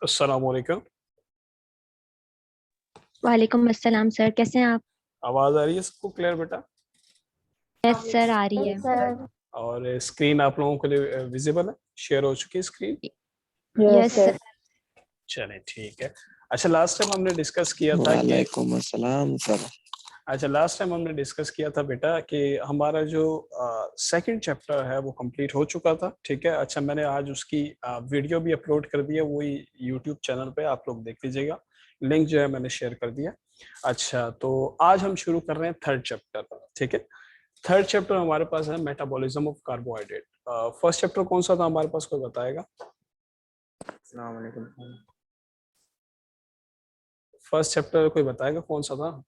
अस्सलाम वालेकुम। वालेकुम अस्सलाम सर, कैसे हैं आप? आवाज आ रही है सबको क्लियर बेटा? यस सर, आ रही है। सर। और स्क्रीन आप लोगों के लिए विजिबल है, शेयर हो चुकी है स्क्रीन? Yes sir. चले ठीक है। अच्छा लास्ट टाइम हमने डिस्कस किया था कि वालेकुम अस्सलाम सर। अच्छा लास्ट टाइम हमने डिस्कस किया था बेटा कि हमारा जो सेकंड चैप्टर है वो कंप्लीट हो चुका था। ठीक है। अच्छा मैंने आज उसकी वीडियो भी अपलोड कर दी है, वही यूट्यूब चैनल पे आप लोग देख लीजिएगा, लिंक जो है मैंने शेयर कर दिया। अच्छा तो आज हम शुरू कर रहे हैं थर्ड चैप्टर। ठीक है। थर्ड चैप्टर हमारे पास है metabolism of carbohydrate. First chapter कौन सा था हमारे पास, कोई बताएगा? अस्सलाम वालेकुम। फर्स्ट चैप्टर कोई बताएगा कौन सा था?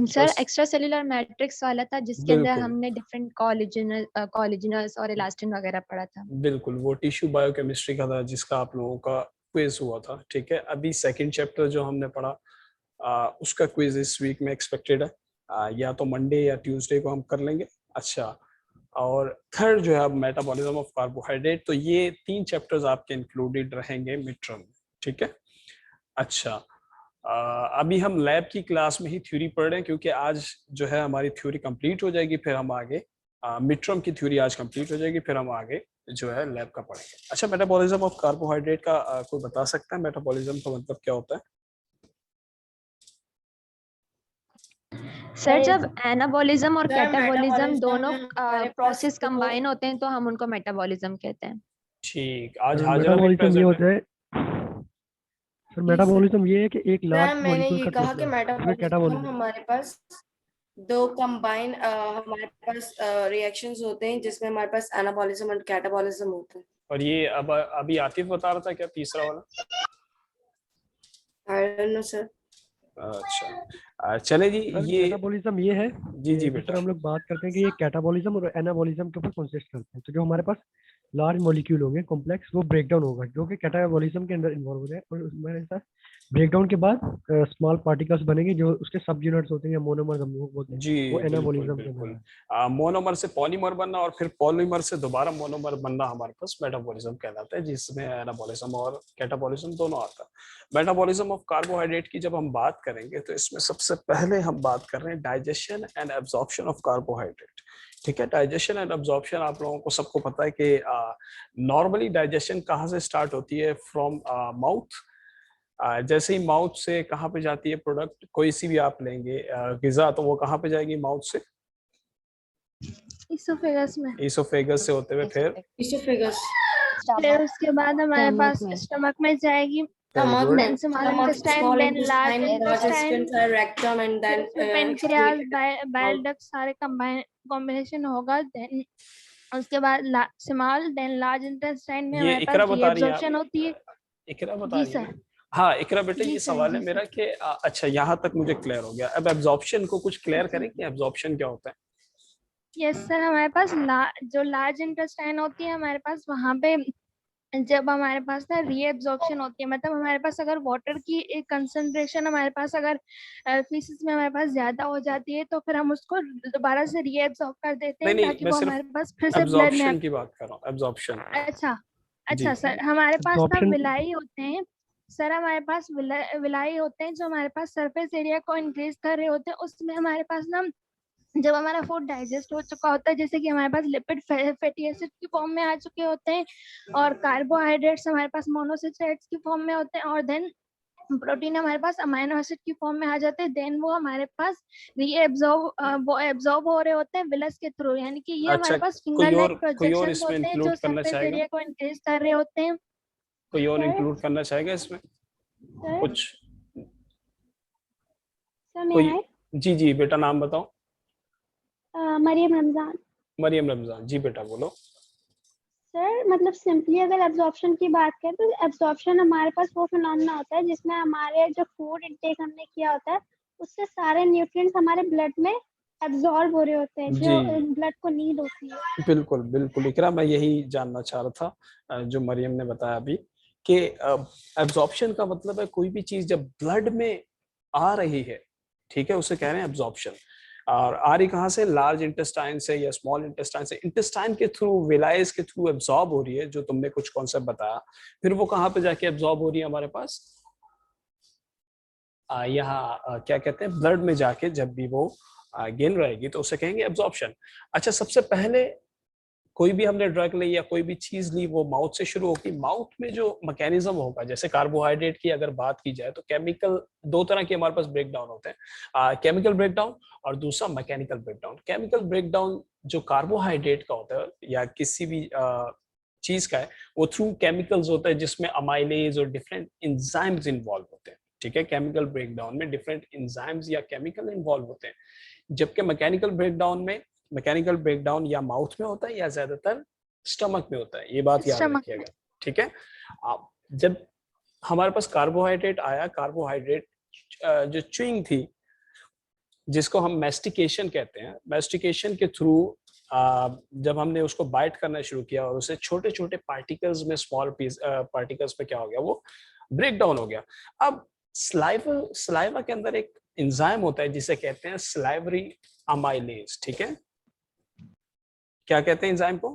सर एक्स्ट्रा सेल्यूलर मैट्रिक्स वाला था, जिसके अंदर बिल्कुल हमने डिफरेंट कॉलेजिनस और इलास्टिन वगैरह पढ़ा था। बिल्कुल, वो टिश्यू बायोकेमिस्ट्री का था जिसका आप लोगों का क्विज हुआ था। ठीक है। अभी सेकंड चैप्टर जो हमने पढ़ा उसका क्विज इस वीक में एक्सपेक्टेड है। या तो मंडे या ट्यूसडे को हम कर लेंगे। अच्छा और थर्ड जो है अब मेटाबॉलिज्म ऑफ कार्बोहाइड्रेट, तो ये तीन चैप्टर्स आपके इंक्लूडेड रहेंगे मिड टर्म में। ठीक है। अच्छा अभी हम लैब की क्लास में ही थ्योरी पढ़ रहे हैं क्योंकि आज जो है हमारी थ्योरी कंप्लीट हो जाएगी, फिर हम आगे मिड टर्म की थ्योरी आज कंप्लीट हो जाएगी, फिर हम आगे जो है लैब का पढ़ेंगे। अच्छा मेटाबॉलिज्म ऑफ कार्बोहाइड्रेट का कोई बता सकता है मेटाबॉलिज्म का मतलब क्या होता है? सर जब एनाबॉलिज्म और सर, कैटाबॉलिज्म मेटाबॉलिज्म दोनों में हमारे पास प्रोसेस दो कंबाइन होते हैं तो हम उनको मेटाबॉलिज्म कहते हैं। ठीक, आज हाजिरा भी मेटाबॉलिज्म ये प्रेजेंट है। होता है सर। जी सर। मेटाबॉलिज्म ये है कि एक लार्ज सर मैंने मॉलिक्यूल ये का कहा कि टूटना, इसमें मेटाबॉलिज्म कैटाबॉलिज्म। हमारे पास दो कंबाइन हमारे पास रिएक्शंस होते हैं जिसमें हमारे पास एनाबॉलिज्म और कैटाबॉलिज्म होता है। और ये अब अभी आतिफ बता रहा था क्या तीसरा वाला? I don't know sir. अच्छा चले जी सर ये। मेटाबॉलिज्म ये है जी कि जी जिस बेटा। तरह हम लोग बात करते हैं कि ये कैटाबॉलिज्म और एनाबॉलिज्म के ऊपर कंसिस्ट करते हैं। तो जो हमारे पास लार्ज मॉलिक्यूल होंगे कॉम्प्लेक्स, वो ब्रेक डाउन होगा, जो कि कैटाबॉलिज्म के अंदर इन्वॉल्व हो रहे हैं। और उसमें साथ ब्रेक डाउन के बाद स्मॉल पार्टिकल्स बनेंगे जो उसके सब यूनिट्स होते हैं या मोनोमर्स हम लोग बोलते हैं, जी वो बिल्कुल एनाबॉलिज्म के अंदर बिल्कुल। है। मोनोमर से पॉलीमर बनना और फिर पॉलीमर से दोबारा मोनोमर बनना हमारे पास मेटाबॉलिज्म कहलाता है, जिसमें एनाबॉलिज्म और कैटाबॉलिज्म दोनों आता है। मेटाबॉलिज्म ऑफ कार्बोहाइड्रेट की जब हम बात करेंगे तो इसमें सबसे पहले हम बात कर रहे हैं digestion and absorption of carbohydrate. ठीक है। डाइजेशन एंड एब्जॉर्प्शन आप लोगों को सबको पता है कि नॉर्मली डाइजेशन कहाँ से स्टार्ट होती है, फ्रॉम माउथ। जैसे ही माउथ से कहाँ पे जाती है प्रोडक्ट, कोई सी भी आप लेंगे गिजा, तो वो कहाँ पे जाएगी माउथ से? इसोफेगस में। इसोफेगस से होते हुए फिर इसोफेगस, फिर उसके बाद हमारे पास स्टमक में जाएगी, very good. Then small intestine, small then large intestine, large intestine, intestine, rectum and then pancreas, bile duct, सारे कॉम्बिनेशन होगा। देन उसके बाद स्मॉल देन लार्ज इंटेस्टाइन में ये हमारे इकरा पास बता रही है आप? रीएब्जॉर्प्शन होती है। इकरा बता जी रही है सर। ना? हाँ इकरा बेटा, जी ये सर। सवाल है जी मेरा सर। कि अच्छा यहाँ तक मुझे क्लियर हो गया। अब एब्जॉर्प्शन को कुछ क्लियर अच्छा। करें कि एब्जॉर्प्शन क्या होता है? यस सर, हमारे पास जो लार्ज इंटेस्टाइन होती है हमारे पास, वहाँ पे जब हमारे पास ना रीएब्जॉर्प्शन होती है, मतलब हमारे पास अगर वाटर की एक कंसंट्रेशन हमारे पास अगर फीसिस में हमारे पास ज्यादा हो जाती है तो फिर हम उसको दोबारा से रीएब्जॉर्ब कर देते नहीं हैं, नहीं, ताकि मैं वो सिर्फ हमारे पास फिर से ब्लड में। एब्जॉर्प्शन की बात कर रहा हूँ, एब्जॉर्प्शन। अच्छा। जी अच्छा सर, हमारे पास ना एब्जॉर्प्शन विलाई होते हैं। सर हमारे पास विलाई होते हैं जो हमारे पास सरफेस एरिया को इंक्रीज कर रहे होते हैं। उसमें हमारे पास ना जब हमारा फूड डाइजेस्ट हो चुका होता है, जैसे कि हमारे पास लिपिड फैटी एसिड की फॉर्म में आ चुके होते हैं, और कार्बोहाइड्रेट्स हमारे पास मोनोसैचराइड्स की फॉर्म में होते हैं, और देन प्रोटीन हमारे पास अमाइनो एसिड की फॉर्म में आ जाते हैं। देन वो हमारे पास वो एब्जॉर्ब हो रहे होते हैं विलस के थ्रू, यानी कि ये अच्छा हमारे पास फिंगर लाइक कोई और प्रोजेक्शंस इसमें होते हैं जो इंक्लूड करना सरफेस चाहेगा? एरिया को इंक्रीज कर रहे होते हैं। कोई और सर। इंक्लूड करना चाहेगा इसमें सर। कुछ? सर मैं कोई? आए। जी जी बेटा, नाम बताओ। मरियम रमजान। मरियम रमजान, जी बेटा बोलो। सर मतलब सिंपली अगर एब्जॉर्प्शन की बात करें तो एब्जॉर्प्शन हमारे पास वो फिनोमेना होता है जिसमें हमारे जो फूड इंटेक हमने किया होता है उससे सारे न्यूट्रिएंट्स हमारे ब्लड में एब्जॉर्ब हो रहे होते हैं, जी जो ब्लड को नीड होती है। बिल्कुल बिल्कुल इकरा, मैं यही जानना चाह रहा था जो मरियम ने बताया अभी कि एब्जॉर्प्शन का मतलब है कोई भी चीज जब ब्लड में आ रही है, ठीक है, उसे कह रहे हैं एब्जॉर्प्शन। और आ रही कहाँ से, लार्ज इंटेस्टाइन से या स्मॉल इंटेस्टाइन से। इंटेस्टाइन के थ्रू, विलायस के थ्रू एब्जॉर्ब हो रही है, जो तुमने कुछ कॉन्सेप्ट बताया। फिर वो कहाँ पे जाके एब्जॉर्ब हो रही है हमारे पास, यहाँ क्या कहते हैं, ब्लड में जाके जब भी वो गेन रहेगी तो उसे कहेंगे एब्जॉर्प्शन। अच्छा, सबसे पहले कोई भी हमने ड्रग ली या कोई भी चीज ली, वो माउथ से शुरू होगी। माउथ में जो मैकेनिज्म होगा, जैसे कार्बोहाइड्रेट की अगर बात की जाए तो केमिकल दो तरह के हमारे पास ब्रेकडाउन होते हैं, केमिकल ब्रेकडाउन और दूसरा मैकेनिकल ब्रेकडाउन। केमिकल ब्रेकडाउन जो कार्बोहाइड्रेट का होता है या किसी भी चीज का है, वो थ्रू केमिकल्स होता है जिसमें अमाइलेज और डिफरेंट एंजाइम्स इन्वॉल्व होते हैं। ठीक है, केमिकल ब्रेकडाउन में डिफरेंट एंजाइम्स या केमिकल इन्वॉल्व होते हैं। जबकि मैकेनिकल ब्रेकडाउन या माउथ में होता है या ज्यादातर स्टमक में होता है, ये बात याद Stomach रखिएगा। ठीक है, जब हमारे पास कार्बोहाइड्रेट आया, कार्बोहाइड्रेट जो च्यूइंग थी, जिसको हम मैस्टिकेशन कहते हैं, मैस्टिकेशन के थ्रू जब हमने उसको बाइट करना शुरू किया और उसे छोटे छोटे पार्टिकल्स में, स्मॉल पीस पार्टिकल्स में क्या हो गया, वो ब्रेक डाउन हो गया। अब सलाइवा के अंदर एक एंजाइम होता है जिसे कहते हैं सलाइवरी अमाइलेज। ठीक है, क्या कहते हैं एंजाइम को,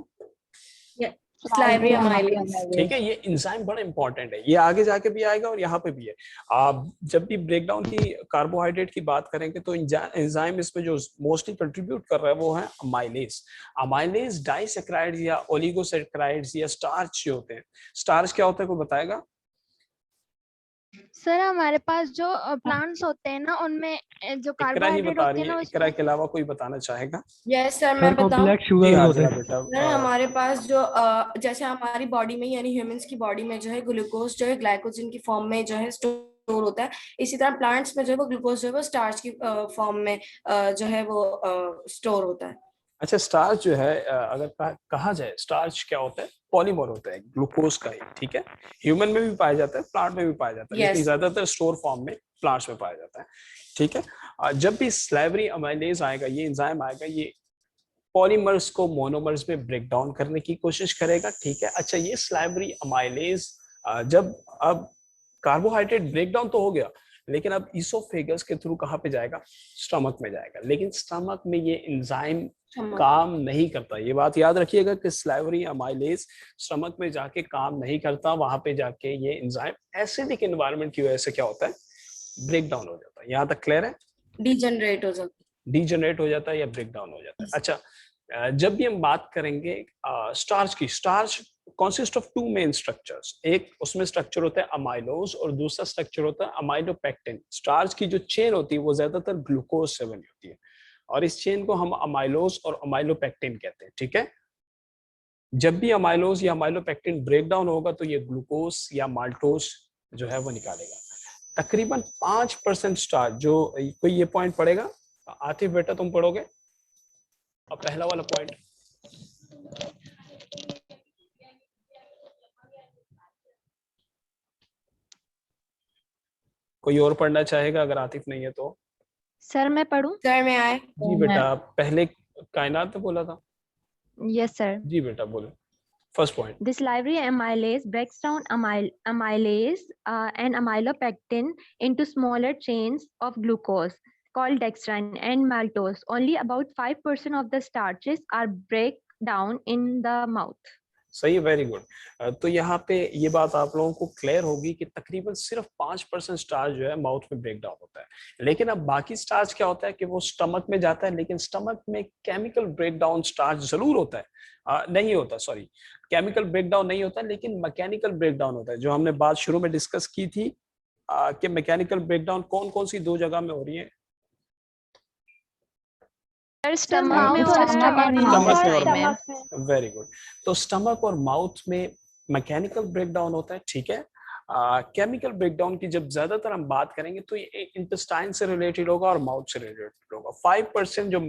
salivary amylase। ठीक है, ये एंजाइम बड़ा इंपॉर्टेंट है, ये आगे जाके भी आएगा और यहाँ पे भी है। आप जब भी ब्रेकडाउन की, कार्बोहाइड्रेट की बात करेंगे तो एंजाइम इसमें जो मोस्टली कंट्रीब्यूट कर रहा है वो है अमाइलेज। अमाइलेज डाइसैकेराइड्स या ओलिगोसैकेराइड्स या स्टार्च जो होते हैं। स्टार्च क्या होता है, कोई बताएगा? सर हमारे पास जो प्लांट्स होते हैं ना, उनमें जो इकरा ही कार्बोहाइड्रेट बता होते रही हैं ना, है, इकरा के अलावा कोई बताना चाहेगा? यस सर, सर मैं बताऊं। कॉम्प्लेक्स जी शुगर हाँ, होते जरा हैं। बेटा। सर हमारे पास जो जैसे हमारी बॉडी में यानी ह्यूमंस की बॉडी में जो है ग्लूकोज जो है ग्लाइकोजन की फॉर्म में जो है स्टोर होता है, इसी तरह प्लांट्स में जो है वो ग्लूकोज जो है वो स्टार्च की फॉर्म में जो है वो स्टोर होता है। अच्छा, स्टार्च जो है अगर कहा जाए, स्टार्च क्या होता है, पॉलीमर होता है ग्लूकोज का ही। ठीक है, ह्यूमन में भी पाया जाता है, प्लांट में भी पाया जाता है, लेकिन Yes. ज्यादातर स्टोर फॉर्म में प्लांट्स में पाया जाता है। ठीक है, जब भी सलाइवरी अमाइलेज आएगा, ये एंजाइम आएगा, ये पॉलीमर्स को मोनोमर्स में ब्रेक डाउन करने की कोशिश करेगा। ठीक है, अच्छा, ये सलाइवरी अमाइलेज जब, अब कार्बोहाइड्रेट ब्रेक डाउन तो हो गया, लेकिन अब ईसोफेगस के थ्रू कहाँ पे जाएगा, स्टमक में जाएगा। लेकिन स्टमक में ये एंजाइम काम नहीं करता, ये बात याद रखिएगा कि सलाइवरी अमाइलेज स्टमक में जाके काम नहीं करता। वहां पे जाके ये एंजाइम एसिडिक एनवायरनमेंट की वजह से क्या होता है, ब्रेक डाउन हो जाता है। यहाँ तक क्लियर है? डीजनरेट हो जाता है, डीजनरेट हो जाता है या ब्रेक डाउन हो जाता है। अच्छा, जब भी हम बात करेंगे स्टार्च की, starch consist of two main structures. एक उसमें स्ट्रक्चर होता है अमाइलोज और दूसरा स्ट्रक्चर होता है अमाइलोपेक्टिन। स्टार्च की जो चेन होती है वो ज्यादातर ग्लूकोज से बनी होती है और इस चेन को हम अमाइलोज और अमाइलोपेक्टिन कहते हैं। ठीक है, जब भी अमाइलोज या अमाइलोपेक्टिन ब्रेक डाउन होगा तो ये ग्लूकोज या माल्टोज जो है वो निकालेगा। तकरीबन 5% स्टार्च जो, कोई ये पॉइंट पढ़ेगा? आतिफ बेटा तुम पढ़ोगे अब पहला वाला पॉइंट। कोई और पढ़ना चाहेगा? अगर आतिफ नहीं है तो सर मैं पढ़ूं? सर में आए। जी बेटा, पहले कायनात में बोला था। Yes sir. जी बेटा बोलो, first point. This salivary amylase breaks down amylase and amylopectin into smaller chains of glucose called dextrin and maltose. Only about 5% of the starches are break down in the mouth. सही है, very good. तो यहाँ पे ये बात आप लोगों को क्लियर होगी कि तकरीबन सिर्फ 5% स्टार्च जो है माउथ में ब्रेक डाउन होता है। लेकिन अब बाकी स्टार्च क्या होता है कि वो स्टमक में जाता है, लेकिन स्टमक में केमिकल ब्रेक डाउन स्टार्च जरूर होता है, नहीं होता, सॉरी, केमिकल ब्रेक डाउन नहीं होता, लेकिन मैकेनिकल ब्रेक डाउन होता है। जो हमने बात शुरू में डिस्कस की थी कि मैकेनिकल ब्रेक डाउन कौन कौन सी दो जगह में हो रही है? स्टमक में और स्टमक में माउथ और वेरी गुड। तो स्टमक और माउथ में मैकेनिकल ब्रेकडाउन होता है। ठीक है, केमिकल ब्रेकडाउन की जब ज्यादातर हम बात करेंगे तो ये इंटेस्टाइन से रिलेटेड होगा और माउथ से रिलेटेड होगा। 5% जो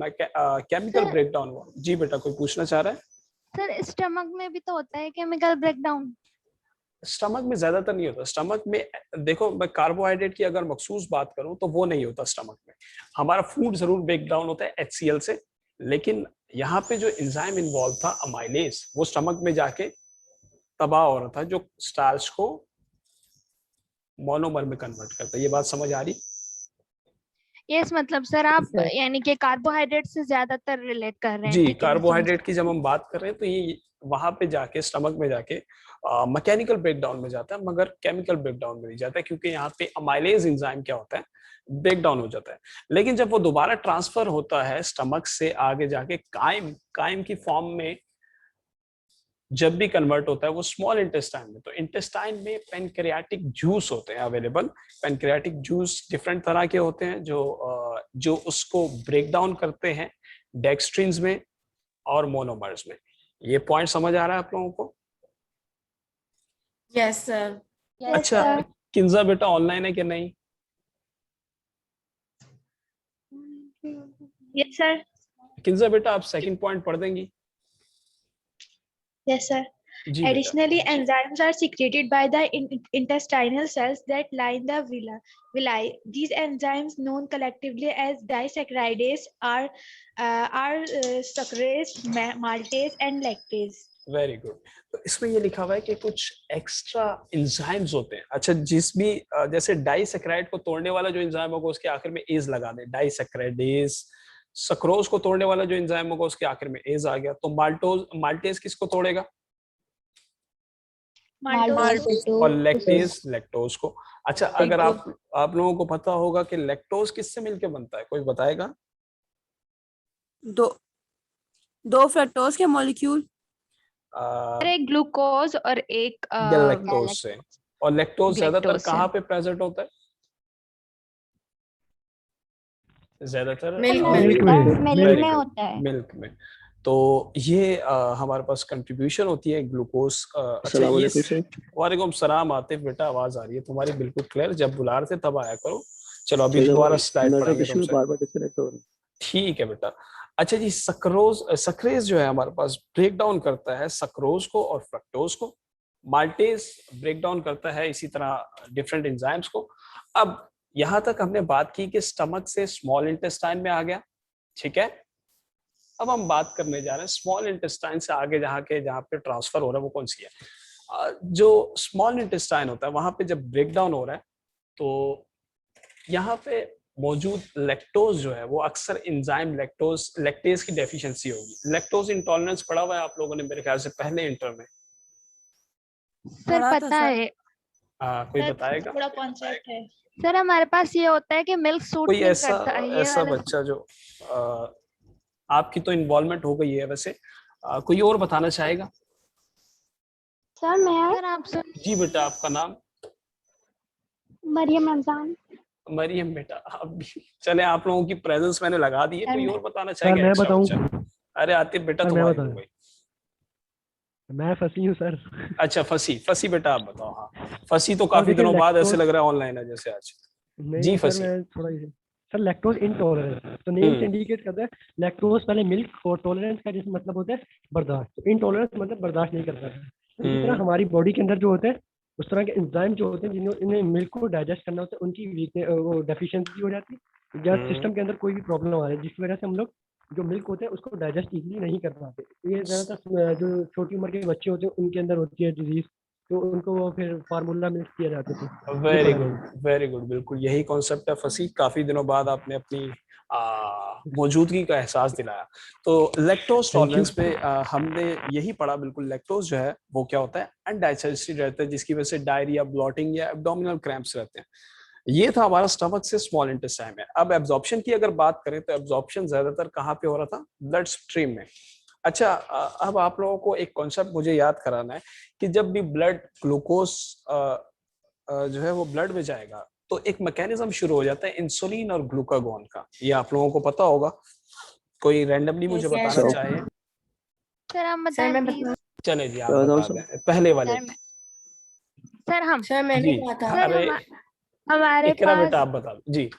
केमिकल ब्रेकडाउन हुआ। जी बेटा, कोई पूछना चाह रहा है? सर स्टमक में भी तो होता है केमिकल ब्रेकडाउन। स्टमक में ज्यादातर नहीं होता। स्टमक में देखो, मैं कार्बोहाइड्रेट की अगर मखसूस बात करूं तो वो नहीं होता स्टमक में। हमारा फूड जरूर ब्रेक डाउन होता है HCl से, लेकिन यहाँ पे जो एंजाइम इन्वॉल्व था अमाइलेज, वो स्टमक में जाके तबाह हो रहा था, जो स्टार्च को मोनोमर में कन्वर्ट करता है। ये बात समझ आ रही? यस मतलब सर आप यानी कि कार्बोहाइड्रेट से ज्यादातर रिलेट कर रहे हैं, जी, ठीक है, मैं समझ कार्बोहाइड्रेट की जब हम बात कर रहे हैं तो ये वहां पे जाके स्टमक में जाके मैकेनिकल ब्रेकडाउन में जाता है, मगर केमिकल ब्रेकडाउन में नहीं जाता है, क्योंकि यहाँ पे अमाइलेज एंजाइम क्या होता है, ब्रेकडाउन हो जाता है। लेकिन जब वो दोबारा ट्रांसफर होता है स्टमक से आगे जाके काइम की फॉर्म में जब भी कन्वर्ट होता है वो स्मॉल इंटेस्टाइन में, तो इंटेस्टाइन में पेनक्रियाटिक जूस होते हैं अवेलेबल। पेनक्रियाटिक जूस डिफरेंट तरह के होते हैं जो उसको ब्रेक डाउन करते हैं डेक्स्ट्रिन्स में और मोनोमर्स में। ये पॉइंट समझ आ रहा है आप लोगों को? Yes sir. अच्छा, किंजा बेटा ऑनलाइन है कि नहीं? Yes sir. किंजा बेटा आप सेकंड पॉइंट पढ़ देंगी? Yes, sir. जी बेटा। Additionally, enzymes are secreted by the intestinal cells that line the villi. These enzymes, known collectively as disaccharides, are sucrase, maltase, and lactase. Very good. तो इसमें ये लिखा हुआ है कि कुछ एक्स्ट्रा एंजाइम्स होते हैं। अच्छा, जिस भी जैसे डाइसैकेराइड को तोड़ने वाला जो एंजाइम होगा उसके आखिर में एज लगा दें, डाइसैकेराइडेज। सक्रोज को तोड़ने वाला जो एंजाइम होगा उसके आखिर में एज आ गया, तो माल्टेज किसको तोड़ेगा? और लैक्टेज लैक्टोज को। अच्छा, अगर आप लोगों को पता होगा कि लैक्टोज किससे मिलके बनता है, कोई बताएगा? दो फ्रक्टोज के मॉलिक्यूल, एक ग्लूकोज और एक गैलेक्टोज से। और लैक्टोज ज्यादातर गैलेक्टोज से। कहाँ पे प्रेजेंट होता है? ज्यादातर मिल्क में होता है। मिल्क में। तो ये हमारे पास कंट्रीब्यूशन होती है ग्लूकोज। अच्छा, ये वालेकुम सलाम आतिफ बेटा, आवाज आ रही है तुम्हारी बिल्कुल क्लियर। जब बुला रहे थे तब आया करो। चलो अभी दोबारा स्लाइड पढ़ेंगे तुमसे। ठीक है बेटा। अच्छा जी, सक्रेज जो है हमारे पास ब्रेक डाउन करता है सक्रोज को और फ्रक्टोज को। माल्टेज ब्रेक डाउन करता है इसी तरह डिफरेंट एंजाइम्स को। अब यहां तक हमने बात की कि स्टमक से स्मॉल इंटेस्टाइन में आ गया, ठीक है। अब हम बात करने जा रहे हैं स्मॉल इंटेस्टाइन से आगे जहाँ पे ट्रांसफर हो रहा है वो कौन सी है। जो स्मॉल इंटेस्टाइन होता है वहां पे जब ब्रेक डाउन हो रहा है तो यहाँ पे मौजूद लैक्टोज जो है वो अक्सर एंजाइम लैक्टेज की डेफिशिएंसी होगी। लैक्टोज इंटॉलरेंस पढ़ा हुआ है आप लोगों ने मेरे ख्याल से पहले इंटर में। सर पता है। कोई बताएगा? थोड़ा कॉन्सेप्ट है सर हमारे पास ये होता है कि मिल्क सूट कोई नहीं ऐसा करता है, ये ऐसा वाला। बच्चा जो आपकी तो इन्वॉल्वमेंट हो गई है वैसे, कोई और बताना चाहेगा? सर मैं सर आप सुन। जी बेटा, आपका नाम? मरियम रमजान। मरियम बेटा, अब चले आप लोगों की प्रेजेंस मैंने लगा दी है, कोई और बताना सर चाहेगा? मैं एक्स्ट्रा बताऊं? बच्चा? अरे आतिफ बेटा सर मैं तुम्हारी बताऊं? हो गई। मैं फंसी हूँ सर। अच्छा, फंसी बेटा आप बताओ। हाँ, फंसी तो सर काफी देखिए दिनों बाद ऐसे लैक्टोज लग रहा है ऑनलाइन है जैसे आज। नहीं जी सर फंसी। मैं थोड़ा सर लैक्टोज इंटॉलरेंस तो नेम से इंडिकेट करता है। लैक्टोज पहले मिल्क और टॉलरेंस का जिसका मतलब होता है बर्दाश्त, तो इंटॉलरेंस मतलब बर्दाश्त नहीं करता है। तो इसी तरह हमारी बॉडी के अंदर जो होते हैं उस तरह के एंजाइम जो होते हैं जिन्हें मिल्क को डाइजेस्ट करना होता है उनकी वीकनेस वो डेफिशिएंसी हो जाती है या सिस्टम के अंदर कोई भी प्रॉब्लम आ रही है जिसकी वजह से हम लोग जो मिल्क होते हैं उसको डाइजेस्ट इजीली नहीं कर पाते। ये ज़्यादातर जो छोटी उम्र के बच्चे होते हैं उनके अंदर होती है डिजीज, तो उनको वो फिर फार्मूला मिल्क दिया जाता था। वेरी गुड वेरी गुड, बिल्कुल यही कॉन्सेप्ट है फंसी। काफी दिनों बाद आपने अपनी मौजूदगी का एहसास दिलाया। तो लैक्टोज टॉलरेंस पे हमने यही पढ़ा। बिल्कुल, लैक्टोज जो है वो क्या होता है, अनडाइजेस्टेड रहता है जिसकी वजह से डायरिया, ब्लॉटिंग या एब्डोमिनल क्रैम्प्स रहते हैं। ये था हमारा स्टमक से स्मॉल इंटेस्टाइन में। अब एब्जॉर्प्शन की अगर बात करें तो एब्जॉर्प्शन ज्यादातर कहाँ पे हो रहा था? ब्लड स्ट्रीम में। अच्छा, अब आप लोगों को एक कॉन्सेप्ट मुझे याद कराना है कि जब भी ब्लड ग्लूकोज जो है वो ब्लड में जाएगा तो एक मैकेनिज्म शुरू हो जाता है इंसुलिन और ग्लूकागोन का। ये आप लोगों को पता होगा, कोई रैंडमली मुझे बताना चाहे? सर हम बताएं प्लीज। चले जी आप बता दें पहले वाले। सर हम सर मैंने कहा था। सर हमारे इकरा पास बेटा आप बता दो जी।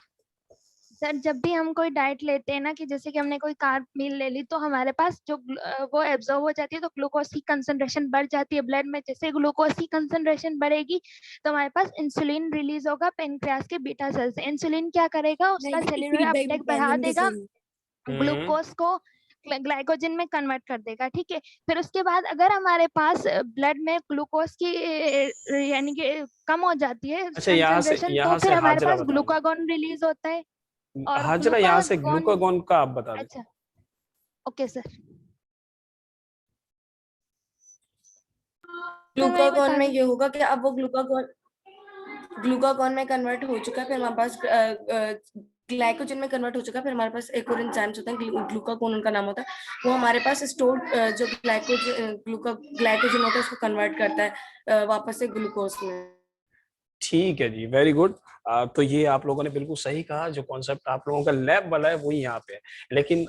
सर जब भी हम कोई डाइट लेते हैं ना कि जैसे कि हमने कोई कार्ब मील ले ली तो हमारे पास जो वो एब्जॉर्ब हो जाती है तो ग्लूकोज की कंसंट्रेशन बढ़ जाती है ब्लड में। जैसे ग्लूकोज की कंसंट्रेशन बढ़ेगी तो हमारे पास इंसुलिन रिलीज होगा पेनक्रियास के बीटा सेल से। इंसुलिन क्या करेगा, उसका सेलुलर अपटेक बढ़ा देगा, ग्लूकोज को ग्लाइकोजन में कन्वर्ट कर देगा, ठीक है। फिर उसके बाद अगर हमारे पास ब्लड में ग्लूकोज की यानी कि कम हो जाती है अच्छा, यहाँ से तो फिर हमारे हाजरा पास ग्लूकागोन रिलीज होता है। और हाजरा यहाँ से ग्लूकागॉन ग्लूकागॉन का आप बता दें। अच्छा ओके सर ग्लूकागॉन में ये होगा कि अब वो ग्लूकागॉन में कन्वर्ट हो चुका है, फिर हमारे पास ग्लाइकोजन में कन्वर्ट हो चुका है, फिर हमारे पास एक और एंजाइम्स होते हैं, ग्लूकागॉन उनका नाम होता है, वो हमारे पास स्टोर्ड जो ग्लाइकोजन होता है उसको कन्वर्ट करता है वापस से ग्लूकोज में। ठीक है जी, वेरी गुड। तो ये आप लोगों ने बिल्कुल सही कहा, जो कॉन्सेप्ट आप लोगों का लैब वाला है वही यहाँ पे है। लेकिन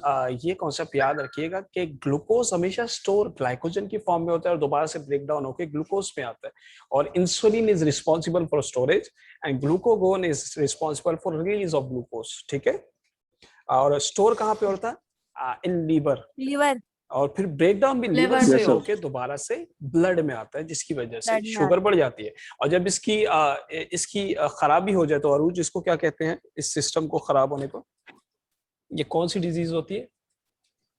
ये कॉन्सेप्ट याद रखिएगा कि ग्लूकोज हमेशा स्टोर ग्लाइकोजन की फॉर्म में होता है और दोबारा से ब्रेक डाउन होकर ग्लूकोज में आता है, और insulin is responsible for storage and glucagon is responsible for release of glucose. ठीक है, और स्टोर कहाँ पे होता है? इन लीवर, लीवर और फिर ब्रेक डाउन भी लीवर Liver. से Yes, sir. होके दोबारा से ब्लड में आता है, जिसकी वजह से Blood में शुगर बढ़ जाती है। और जब इसकी खराबी हो जाए तो अरूज इसको क्या कहते हैं, इस सिस्टम को खराब होने को? ये कौन सी डिजीज होती है?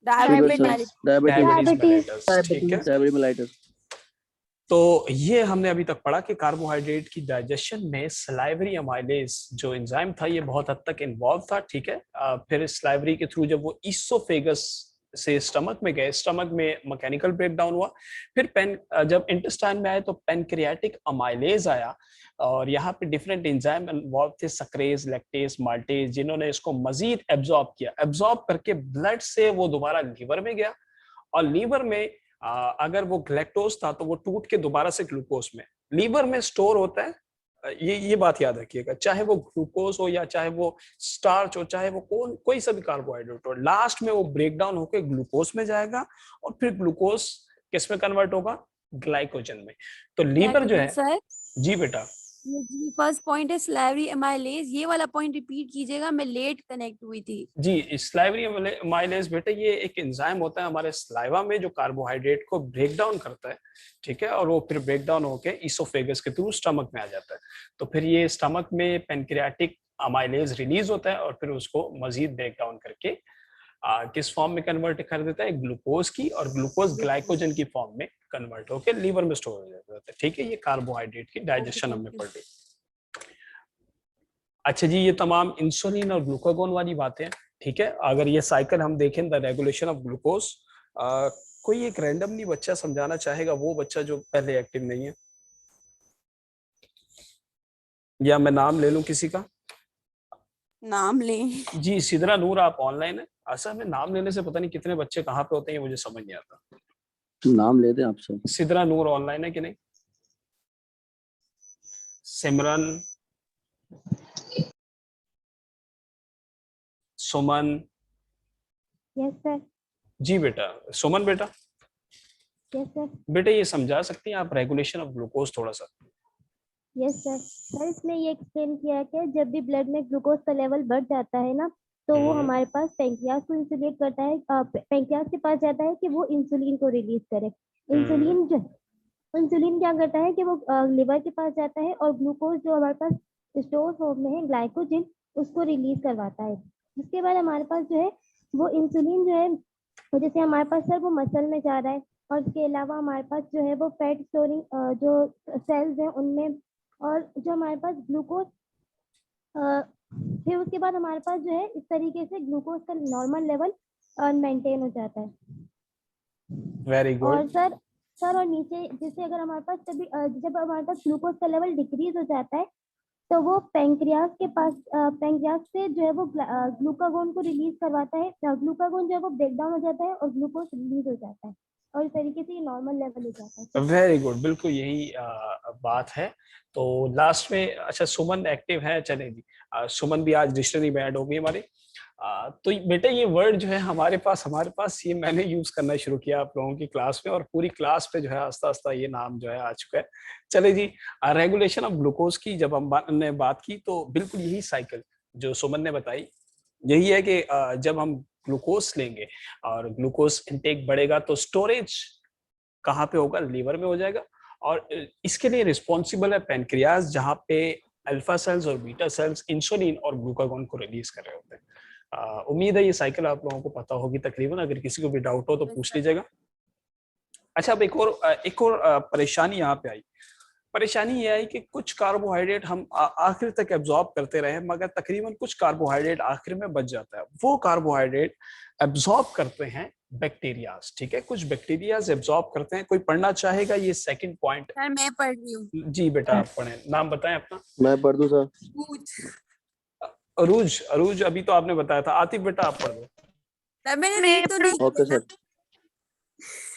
डायबिटीज डायबिटीज mellitus, ठीक है। Diabetes mellitus. तो ये हमने अभी तक पढ़ा कि कार्बोहाइड्रेट की डाइजेशन में सलाइवरी अमाइलेज जो एंजाइम था ये बहुत हद तक इन्वॉल्व था। ठीक है, फिर सलाइवरी के थ्रू जब वो ईसोफेगस से स्टमक में गए, स्टमक में मैकेनिकल ब्रेकडाउन हुआ, फिर जब इंटेस्टाइन में आए तो पेनक्रियाटिक अमाइलेज आया, और यहाँ पे डिफरेंट एंजाइम इन्वॉल्व थे, सक्रेज, लैक्टेज, माल्टेज, जिन्होंने इसको मजीद एब्जॉर्ब किया, एब्जॉर्ब करके ब्लड से वो दोबारा लीवर में गया, और लीवर में अगर वो ग्लैक्टोज था तो वो टूट के दोबारा से ग्लूकोज में लीवर में स्टोर होता है। ये बात याद रखिएगा, चाहे वो ग्लूकोज हो या चाहे वो स्टार्च हो, चाहे वो कोई सा भी कार्बोहाइड्रेट हो, लास्ट में वो ब्रेक डाउन होकर ग्लूकोज में जाएगा और फिर ग्लूकोज किस में कन्वर्ट होगा? ग्लाइकोजन में। तो लीवर जो है, सर जी बेटा, ये फर्स्ट पॉइंट है स्लाइवरी अमाइलेज, ये वाला पॉइंट रिपीट कीजिएगा, मैं लेट कनेक्ट हुई थी। जी स्लाइवरी अमाइलेज बेटा ये एक एंजाइम होता है हमारे स्लाइवा में जो कार्बोहाइड्रेट को ब्रेक डाउन करता है। ठीक है, और वो फिर ब्रेक डाउन होकर ईसोफेगस के थ्रू स्टमक में आ जाता है, तो फिर ये स्टमक में पेनक्रियाटिक अमाइलेज रिलीज होता है और फिर उसको मजीद ब्रेक डाउन करके किस फॉर्म में कन्वर्ट कर देता है? ग्लूकोज की, और ग्लूकोज ग्लाइकोजन की फॉर्म में कन्वर्ट होकर लीवर में स्टोर हो जाता है। ठीक है, ये कार्बोहाइड्रेट की डाइजेशन हमने पढ़ ली। अच्छा जी, ये तमाम इंसुलिन और ग्लूकागॉन वाली बातें। ठीक है, अगर ये साइकिल हम देखें, द रेगुलेशन ऑफ ग्लूकोज, कोई एक रैंडमली बच्चा समझाना चाहेगा, वो बच्चा जो पहले एक्टिव नहीं है, या मैं नाम ले लूं किसी का? नाम लें। जी सिदरा नूर, आप ऑनलाइन है? असल में नाम लेने से पता नहीं कितने बच्चे कहाँ पे होते हैं, मुझे समझ नहीं आता। नाम लेते हैं आपसे। सिदरा नूर ऑनलाइन है कि नहीं? सिमरन, सुमन? Yes sir. जी बेटा, सुमन बेटा, यस सर। बेटा ये समझा सकती हैं आप रेगुलेशन ऑफ ग्लूकोज थोड़ा सा? Yes sir. सर इसमें ये एक्सप्लेन किया है कि जब भी ब्लड में ग्लूकोज का लेवल बढ़ जाता है ना, तो वो हमारे पास पैंक्रियास को इंसुलेट करता है, पैंक्रियास के पास जाता है कि वो इंसुलिन को रिलीज करे। इंसुलिन क्या करता है कि वो लिवर के पास जाता है और ग्लूकोज जो हमारे पास स्टोर फॉर्म में है ग्लाइकोजन, उसको रिलीज करवाता है। उसके बाद हमारे पास जो है वो इंसुलिन जो है, जैसे हमारे पास सर वो मसल में जा रहा है, और इसके अलावा हमारे पास जो है वो फैट स्टोरिंग जो सेल्स हैं उनमें, और जो हमारे पास ग्लूकोज, फिर उसके बाद हमारे पास जो है इस तरीके से ग्लूकोज का नॉर्मल लेवल मेंटेन हो जाता है। वेरी और गुड। सर और नीचे जैसे अगर हमारे पास कभी जब हमारे पास ग्लूकोज का लेवल डिक्रीज हो जाता है, तो वो पैंक्रियास के पास, पैंक्रियास से जो है वो ग्लूकागॉन को रिलीज करवाता है, ग्लूकागॉन जो है वो ब्रेक डाउन हो जाता है और ग्लूकोज रिलीज हो जाता है, और इस तरीके से ये नॉर्मल लेवल हो जाता है। वेरी गुड, बिल्कुल यही बात है। तो लास्ट में, अच्छा सुमन एक्टिव है, चले जी, सुमन भी आज डिक्शनरी में ऐड हो गई हमारी। तो बेटा ये वर्ड जो है हमारे पास ये मैंने यूज करना शुरू किया आप लोगों की क्लास में, और पूरी क्लास पे जो है आस्ता आस्ता ये नाम जो है आ चुका है। चले जी, रेगुलेशन ऑफ ग्लूकोज की जब हमने बात की तो बिल्कुल यही साइकिल जो सुमन ने बताई, यही है कि जब हम ग्लूकोज लेंगे और ग्लूकोज इनटेक बढ़ेगा तो स्टोरेज कहाँ पे होगा? लीवर में हो जाएगा, और इसके लिए रिस्पॉन्सिबल है पेनक्रियाज, जहाँ पे अल्फा सेल्स और बीटा सेल्स इंसुलिन और ग्लूकागॉन को रिलीज कर रहे होते हैं। उम्मीद है ये साइकिल आप लोगों को पता होगी तकरीबन, अगर किसी को भी डाउट हो तो पूछ लीजिएगा। अच्छा, अब एक और परेशानी यहाँ पे आई। परेशानी ये आई कि कुछ कार्बोहाइड्रेट हम आखिर तक एब्जॉर्ब करते रहे, मगर तकरीबन कुछ कार्बोहाइड्रेट आखिर में बच जाता है। वो कार्बोहाइड्रेट एब्जॉर्ब करते हैं बैक्टीरियाज, ठीक है, कुछ बैक्टीरियाज एब्जॉर्ब करते हैं। कोई पढ़ना चाहेगा ये सेकंड पॉइंट? सर मैं पढ़ रही हूँ। जी बेटा आप पढ़ें, नाम बताएं अपना। मैं पढ़ दूं सर? अरूज, अरूज अभी तो आपने बताया था। आतिफ बेटा आप पढ़ दो। सर मैंने रीड तो नहीं ओके सर।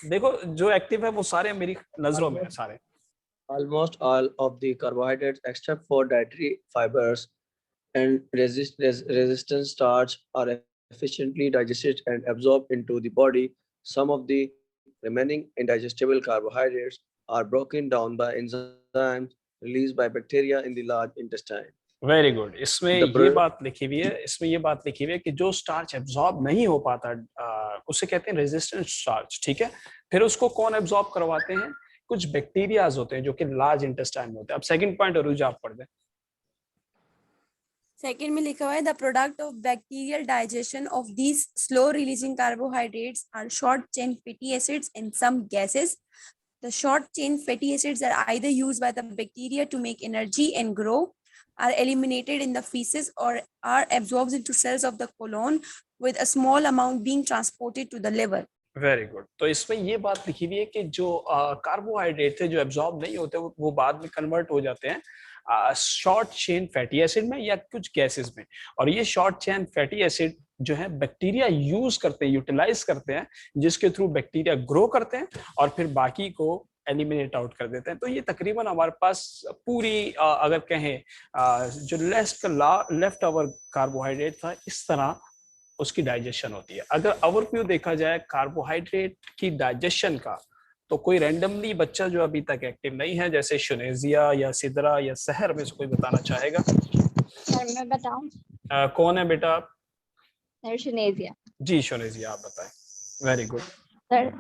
देखो जो एक्टिव है वो सारे मेरी नजरों में है सारे। Almost all of the carbohydrates except for dietary fibers and resistant starch are efficiently digested and absorbed into the body. Some of the remaining indigestible carbohydrates are broken down by enzymes released by bacteria in the large intestine. Very good. इसमें The ये br- बात लिखी हुई है, इसमें ये बात लिखी हुई है कि जो स्टार्च एब्जॉर्ब नहीं हो पाता उसे कहते हैं रेजिस्टेंट स्टार्च, ठीक है। फिर उसको कौन एब्जॉर्ब करवाते हैं? कुछ बैक्टीरियाज होते हैं जो कि लार्ज इंटेस्टाइन में होते हैं। अब सेकंड पॉइंट अरूज आप पढ़ दें। सेकंड में लिखा हुआ है the product of bacterial digestion of these slow releasing carbohydrates are short chain fatty acids and some gases. The short chain fatty acids are either used by the bacteria to make energy and grow, are eliminated in the feces, or are absorbed into cells of the colon, with a small amount being transported to the liver. Very good. तो इसमें ये बात लिखी हुई है कि जो carbohydrate थे जो एब्जॉर्ब नहीं होते वो बाद में कन्वर्ट हो जाते हैं शॉर्ट चेन फैटी एसिड में या कुछ गैसेस में। और ये शॉर्ट चेन फैटी एसिड जो है बैक्टीरिया यूज करते हैं, यूटिलाइज करते हैं, जिसके थ्रू बैक्टीरिया ग्रो करते हैं और फिर बाकी को एलिमिनेट आउट कर देते हैं। तो ये तकरीबन हमारे पास पूरी अगर कहें जो लेफ्ट ओवर कार्बोहाइड्रेट था, इस तरह उसकी डाइजेशन होती है। अगर ओवरव्यू देखा जाए कार्बोहाइड्रेट की डाइजेशन का, तो कोई रैंडमली बच्चा जो अभी तक एक्टिव नहीं है, जैसे शुनेजिया या सिदरा या सहर में से कोई बताना चाहेगा? सर मैं बताऊं? कौन है बेटा आप? सर शुनेजिया। जी शुनेजिया आप बताएं। Very good. सर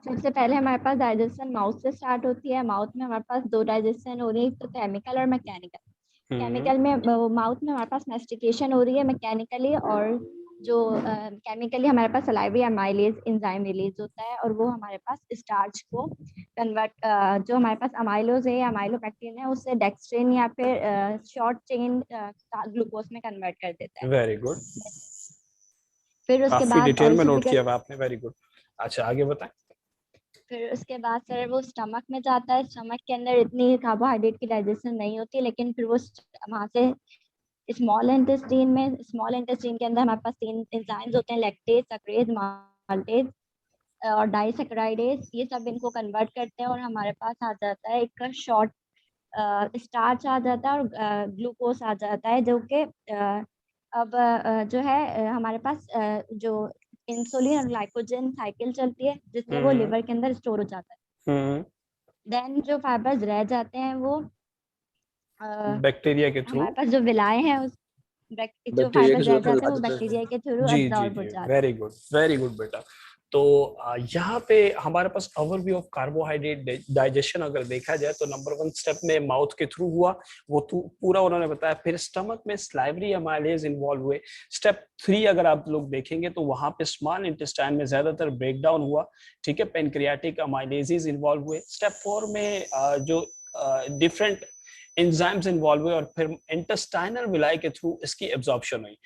सबसे पहले हमारे पास डाइजेशन माउथ से स्टार्ट होती है। माउथ में हमारे पास दो डाइजेशन हो रही है, तो केमिकल और मैकेनिकल। केमिकल में माउथ में हमारे पास मैस्टिकेशन हो रही है मैकेनिकली, और जो केमिकली हमारे पास सलाइवरी अमाइलेज एंजाइम रिलीज होता है, और वो हमारे पास स्टार्च को कन्वर्ट जो हमारे पास अमाइलोज है या अमाइलोपेक्टिन है उससे डेक्स्ट्रिन या फिर शॉर्ट चेन ग्लूकोज में कन्वर्ट कर देता है। Very good. फिर उसके काफी बाद डिटेल में नोट किया हुआ आपने। Very good. अच्छा आगे बताएं। फिर उसके बाद सर वो स्टमक में जाता है। स्टमक के अंदर इतनी कार्बोहाइड्रेट की डाइजेशन नहीं होती, लेकिन फिर वो वहाँ से स्मॉल इंटेस्टाइन के अंदर हमारे पास 3 एंजाइम्स होते हैं, लैक्टेज, सक्रेज, माल्टेज और डाइसैकेराइडेज। ये सब इनको कन्वर्ट करते हैं और हमारे पास आ जाता है एक शॉर्ट स्टार्च आ जाता है और ग्लूकोज आ जाता है, जो कि अब जो है हमारे पास जो इंसुलिन और ग्लाइकोजन साइकिल चलती है, जिससे वो लिवर के अंदर स्टोर हो जाता है। देन जो फाइबर्स रह जाते हैं वो बैक्टीरिया के थ्रू, हमारे पास जो विलायें हैं उस जो फाइबर्स रह जाते हैं वो बैक्टीरिया के थ्रू जी एब्जॉर्ब हो जी जाते हैं। वेरी गुड बेटा। तो यहाँ पे हमारे पास ओवरव्यू ऑफ कार्बोहाइड्रेट डाइजेशन अगर देखा जाए तो नंबर 1 स्टेप में माउथ के थ्रू हुआ, वो पूरा उन्होंने बताया। फिर स्टमक में सलाइवरी अमाइलेज इन्वॉल्व हुए। स्टेप 3 अगर आप लोग देखेंगे तो वहां पे स्मॉल इंटेस्टाइन में ज्यादातर ब्रेकडाउन हुआ, ठीक है, पेनक्रियाटिक अमाइलेजेस इन्वॉल्व हुए। स्टेप 4 में जो डिफरेंट एंजाइम्स इन्वॉल्व हुए और फिर इंटेस्टाइनल विलाई के थ्रू इसकी एब्जॉर्प्शन हुई।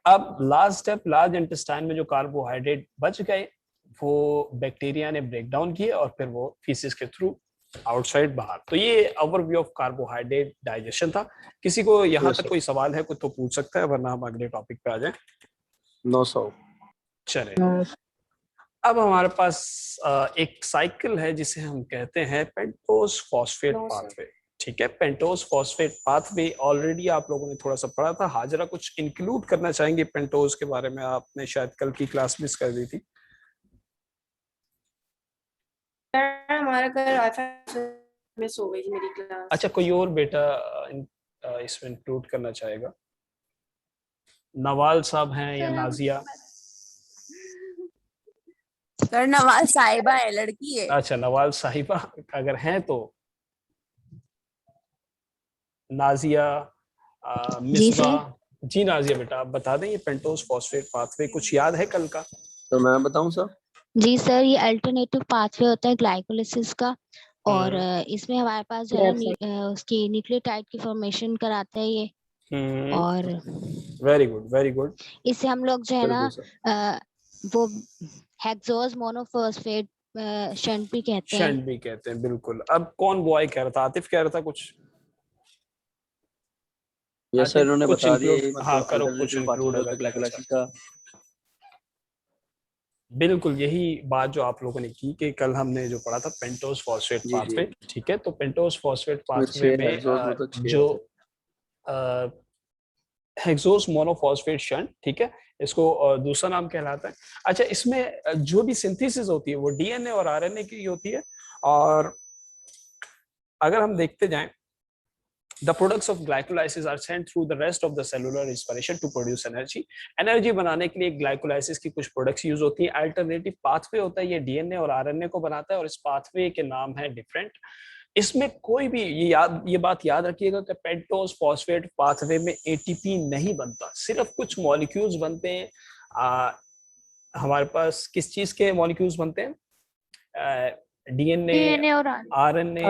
अब लास्ट स्टेप, लार्ज इंटेस्टाइन में जो कार्बोहाइड्रेट बच गए वो बैक्टीरिया ने ब्रेक डाउन किए और फिर वो फीसिस के थ्रू आउटसाइड बाहर। तो ये ओवरव्यू ऑफ कार्बोहाइड्रेट डाइजेशन था। किसी को यहाँ तक कोई सवाल है कुछ तो पूछ सकता है, वरना हम अगले टॉपिक पे आ जाए। No sir. चले अब हमारे पास एक साइकिल है जिसे हम कहते हैं पेंटोज फॉस्फेट पाथवे, ठीक है। पेंटोज फॉस्फेट पाथवे ऑलरेडी आप लोगों ने थोड़ा सा पढ़ा था। हाजरा कुछ इंक्लूड करना चाहेंगे पेंटोज के बारे में? आपने शायद कल की क्लास मिस कर दी थी। हमारा कल मिस हो गई थी मेरी क्लास। अच्छा कोई और बेटा इसमें इंक्लूड करना चाहेगा? नवाल साहब हैं या नाजिया? सर नवाल साहिबा है, लड़की है। अच्छा नवाल साहिबा अगर हैं तो नाजिया, मिसबा। जी नाजिया बेटा आप बता दें ये पेंटोज फॉस्फेट पाथवे कुछ याद है कल का? तो मैं बताऊं सर? जी सर, ये अल्टरनेटिव पाथवे होता है ग्लाइकोलिसिस का, और इसमें हमारे पास जो है ना उसकी न्यूक्लियोटाइड की फॉर्मेशन कराता है ये। और वेरी गुड, वेरी गुड। इससे हम लोग जो है ना बिल्कुल सर। वो हेक्सोस मोनोफॉस्फेट शंट भी कहते हैं। शंट भी कहते हैं, बिल्कुल। अब कौन बॉय कह रहा था? आतिफ कह रहा था कुछ? यस सर, इन्होंने कुछ बता दिया include- ये, हाँ, मतलब करो, कुछ अल्टरनेटिव include पाथवे होता अगर है ग्लाइकोलाइसिस अच्छा। का। बिल्कुल यही बात जो आप लोगों ने की कि कल हमने जो पढ़ा था पेंटोस फॉस्फेट जी पाथवे, ठीक है? तो पेंटोस फॉस्फेट इसमें पाथवे 6 में हेक्सोस मतलब 6 जो होते हैं। हेक्सोस मोनोफॉस्फेट शंट, ठीक है, इसको दूसरा नाम कहलाता है। अच्छा, इसमें जो भी सिंथेसिस होती है वो डीएनए और आरएनए की होती है। और अगर हम देखते जाएं, the products of glycolysis are sent through the rest of the cellular respiration to produce energy। Energy बनाने के लिए ग्लाइकोलाइसिस की कुछ प्रोडक्ट्स यूज होती है। अल्टरनेटिव पाथवे होता है, ये डीएनए और आरएनए को बनाता है और इस पाथवे के नाम है डिफरेंट। इसमें कोई भी ये बात याद रखिएगा कि पेंटोस फॉस्फेट पाथवे में एटीपी नहीं बनता, सिर्फ कुछ मॉलिक्यूल्स बनते हैं। हमारे पास किस चीज के मॉलिक्यूल्स बनते हैं? डीएनए, और आरएनए,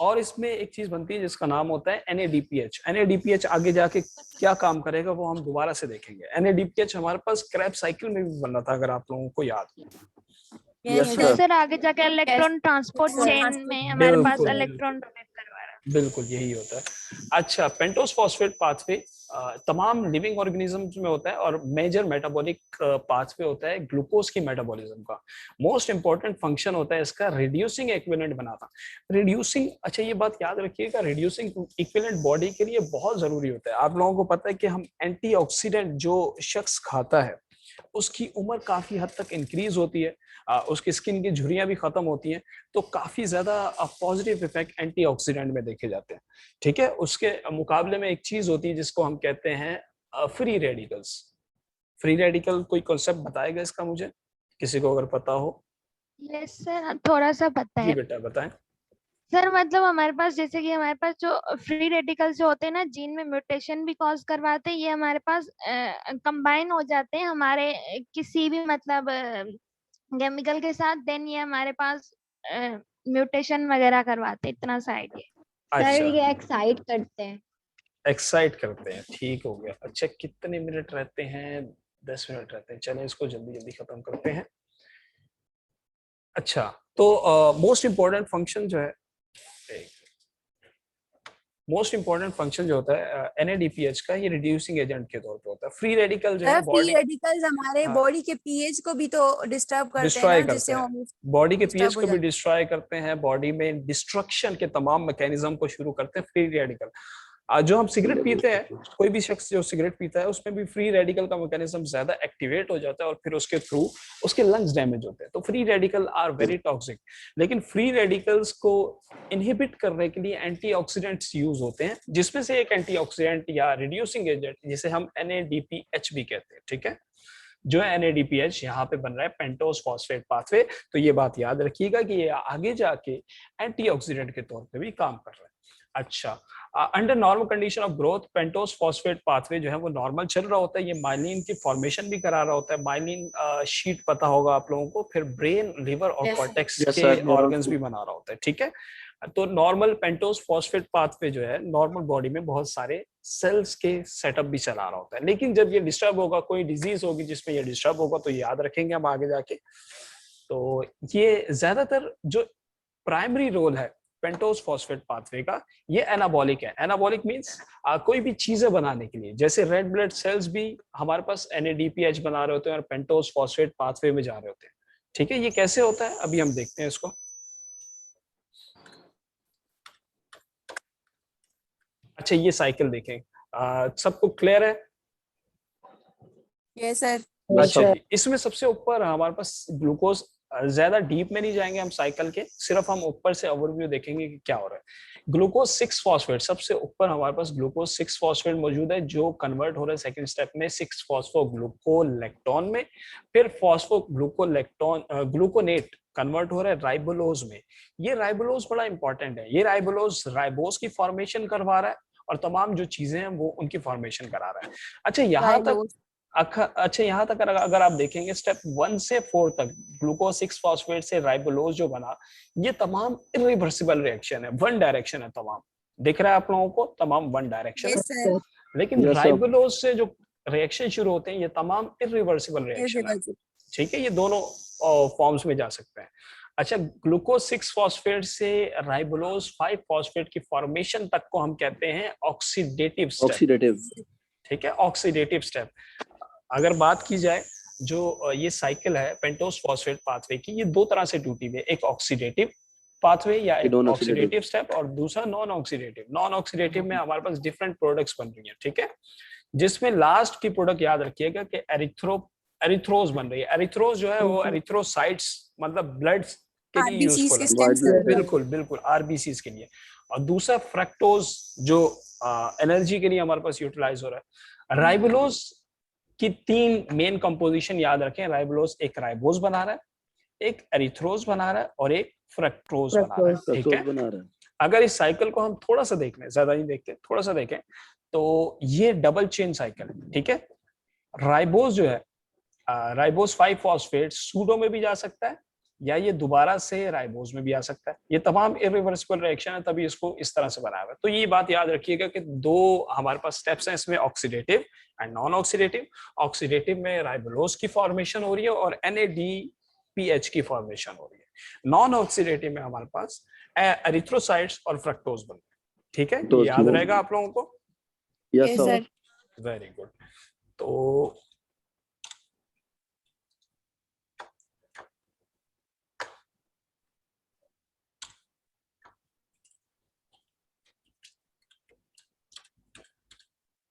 और इसमें एक चीज बनती है जिसका नाम होता है NADPH। NADPH आगे जाके क्या काम करेगा वो हम दोबारा से देखेंगे। NADPH हमारे पास क्रैब साइकिल में भी बना था, अगर आप लोगों को याद हो। Yes sir. सर आगे जाके इलेक्ट्रॉन ट्रांसपोर्ट चेन में हमारे पास बिल्कुल, इलेक्ट्रॉन डोनेट करवा रहा है। बिल्कुल यही होता है। अच्छा, पेंटोस फॉस्फेट पाथवे तमाम लिविंग ऑर्गेनिजम्स में होता है और मेजर मेटाबॉलिक पाथवे होता है ग्लूकोज की मेटाबॉलिज्म का। मोस्ट इंपॉर्टेंट फंक्शन होता है इसका रिड्यूसिंग इक्विवेलेंट बनाना। रिड्यूसिंग, अच्छा ये बात याद रखिएगा, रिड्यूसिंग इक्विवेलेंट बॉडी के लिए बहुत जरूरी होता है। आप लोगों को पता है कि हम एंटीऑक्सीडेंट जो शख्स खाता है उसकी उम्र काफी हद तक इंक्रीज होती है, उसकी स्किन की झुर्रियां भी खत्म होती हैं, तो काफी ज्यादा पॉजिटिव इफेक्ट एंटीऑक्सीडेंट में देखे जाते हैं, ठीक है? उसके मुकाबले में एक चीज होती है जिसको हम कहते हैं फ्री रेडिकल्स। फ्री रेडिकल कोई कॉन्सेप्ट बताएगा इसका मुझे, किसी को अगर पता हो? यस सर, थोड़ा सा पता जी है बेटा बताएं। सर। मतलब हमारे पास जैसे कि हमारे पास जो फ्री रेडिकल्स जो होते हैं ना, जीन में म्यूटेशन भी कॉज करवाते हैं, ये हमारे पास कंबाइन हो जाते हैं हमारे किसी भी मतलब केमिकल के साथ, देन ये हमारे पास म्यूटेशन वगैरह करवाते हैं। इतना सा आइडिया। अच्छा, ये एक्साइट करते हैं। एक्साइट करते हैं, ठीक हो गया। अच्छा, कितने मिनट रहते हैं? 10 मिनट रहते हैं। चलें इसको जल्दी जल्दी खत्म करते हैं। अच्छा, तो मोस्ट इंपॉर्टेंट फंक्शन जो है, मोस्ट इंपॉर्टेंट फंक्शन जो होता है NADPH का, ये रिड्यूसिंग एजेंट के तौर पे होता है। फ्री रेडिकल जो है फ्री बॉडी रेडिकल्स हमारे हाँ, बॉडी के पीएच को भी तो डिस्टर्ब करते हैं डिस्ट्रॉय ना, करते जिससे हैं, हम बॉडी के डिस्टर्ब पीएच हो को भी जाते डिस्ट्रॉय करते हैं, बॉडी में डिस्ट्रक्शन के तमाम मैकेनिज्म को शुरू करते हैं फ्री रेडिकल। जो हम सिगरेट पीते हैं, कोई भी शख्स जो सिगरेट पीता है उसमें भी फ्री रेडिकल का मैकेनिज्म ज्यादा एक्टिवेट हो जाता है और फिर उसके थ्रू उसके लंग्स डैमेज होते हैं। तो free radical are very toxic, लेकिन फ्री रेडिकल्स को इनहिबिट करने के लिए एंटीऑक्सीडेंट्स यूज होते हैं, जिसमें से एक एंटीऑक्सीडेंट या रिड्यूसिंग एजेंट जिसे हम NADPH भी कहते हैं, ठीक है? जो है NADPH यहाँ पे बन रहा है पेंटोस फॉस्फेट पाथवे। तो ये बात याद रखिएगा कि ये आगे जाके एंटीऑक्सीडेंट के तौर पे भी काम कर रहा है। अच्छा, under normal condition of growth pentose phosphate pathway जो है वो नॉर्मल चल रहा होता है। ये माइलिन की फॉर्मेशन भी करा रहा होता है। माइलिन शीट पता होगा आप लोगों को, फिर ब्रेन, लिवर और Yes, sir. कॉर्टेक्स Yes, के sir. ऑर्गन्स भी बना रहा होता है, ठीक है? तो नॉर्मल पेंटोस फॉस्फेट पाथवे जो है नॉर्मल बॉडी में बहुत सारे सेल्स के सेटअप भी चला रहा होता है, लेकिन जब ये डिस्टर्ब होगा, कोई डिजीज होगी जिसमें ये डिस्टर्ब होगा, तो याद रखेंगे हम आगे जाके। तो ये ज्यादातर जो प्राइमरी रोल है पेंटोस फॉस्फेट पाथवे का, ये एनाबॉलिक है। एनाबॉलिक मींस कोई भी चीजें बनाने के लिए, जैसे रेड ब्लड सेल्स भी हमारे पास NADPH बना रहे होते हैं और पेंटोस फॉस्फेट पाथवे में जा रहे होते हैं, ठीक है? ये कैसे होता है अभी हम देखते हैं इसको। अच्छा, ये साइकिल देखें, सबको क्लियर है? Yes sir. अच्छा जी, इसमें सबसे ऊपर हमारे पास ग्लूकोज, ज्यादा डीप में नहीं जाएंगे हम साइकिल के, सिर्फ हम ऊपर से ओवरव्यू देखेंगे कि क्या हो रहा है। ग्लूकोज 6 फॉस्फेट, सबसे ऊपर हमारे पास ग्लूकोज 6 फॉस्फेट मौजूद है, जो कन्वर्ट हो रहा है सेकंड स्टेप में 6 फॉस्फोग्लूकोलेक्टोन में, फिर फॉस्फोग्लूकोलेक्टोन ग्लूकोनेट कन्वर्ट हो रहा है राइबोलोज में। ये राइबोलोज बड़ा इंपॉर्टेंट है। ये राइबोलोज राइबोज की फॉर्मेशन करवा रहा है और तमाम जो चीजें हैं वो उनकी फॉर्मेशन करा रहा है। अच्छा, यहाँ तक अच्छा, यहाँ तक अगर आप देखेंगे स्टेप 1 से 4 तक ग्लूकोज 6 फॉस्फेट से राइबोलोज जो बना, ये तमाम इरिवर्सिबल रिएक्शन है, वन डायरेक्शन है तमाम। दिख रहा है आप लोगों को, तमाम वन डायरेक्शन है। Yes, sir. लेकिन Yes, sir. राइबोलोज से जो रिएक्शन शुरू होते हैं ये तमाम इरिवर्सिबल रिएक्शन है। Irreversible. ठीक है, ये दोनों फॉर्म्स में जा सकते हैं। अच्छा, ग्लूकोज 6 फॉस्फेट से राइबोलोज 5 फॉस्फेट की फॉर्मेशन तक को हम कहते हैं ऑक्सीडेटिव स्टेप। ऑक्सीडेटिव। ठीक है, ऑक्सीडेटिव स्टेप। अगर बात की जाए जो ये साइकिल है पेंटोज फॉस्फेट पाथवे की, ये दो तरह से टूटी हुई है, एक ऑक्सीडेटिव पाथवे या एक ऑक्सीडेटिव स्टेप और दूसरा नॉन ऑक्सीडेटिव। नॉन ऑक्सीडेटिव में हमारे पास डिफरेंट प्रोडक्ट्स बन रही हैं, ठीक है, जिसमें लास्ट की प्रोडक्ट याद रखिएगा कि एरिथ्रोज बन रही है। एरिथ्रोज जो है वो एरिथ्रोसाइट्स मतलब ब्लड के लिए RBCs के यूजफुल stem है, cells। बिल्कुल बिल्कुल आरबीसीज के लिए। और दूसरा फ्रक्टोज जो एनर्जी के लिए हमारे पास यूटिलाइज हो रहा है। राइबोलोज की 3 मेन कंपोजिशन याद रखें। राइबोलोज एक राइबोज बना रहा है, एक एरिथ्रोज बना रहा है और एक फ्रक्टोज बना रहा है, ठीक है। अगर इस साइकिल को हम थोड़ा सा देख लें, ज्यादा नहीं देखते, थोड़ा सा देखें, तो ये डबल चेन साइकिल है, ठीक है। राइबोज जो है राइबोज 5 फॉस्फेट सूडो में भी जा सकता है या ये दोबारा से राइबोज में भी आ सकता है। ये तमाम इरिवर्सिबल रिएक्शन है, तभी इसको इस तरह से बनाया हुआ है। तो ये बात याद रखिएगा कि 2 हमारे पास स्टेप्स हैं इसमें, oxidative and non oxidative. Oxidative में राइबोलोज की फॉर्मेशन हो रही है और NADPH की फॉर्मेशन हो रही है। नॉन ऑक्सीडेटिव में हमारे पास एरिथ्रोसाइट्स और फ्रक्टोज बन रहे हैं, ठीक है। ये याद रहेगा आप लोगों को? Yes sir. Very good. तो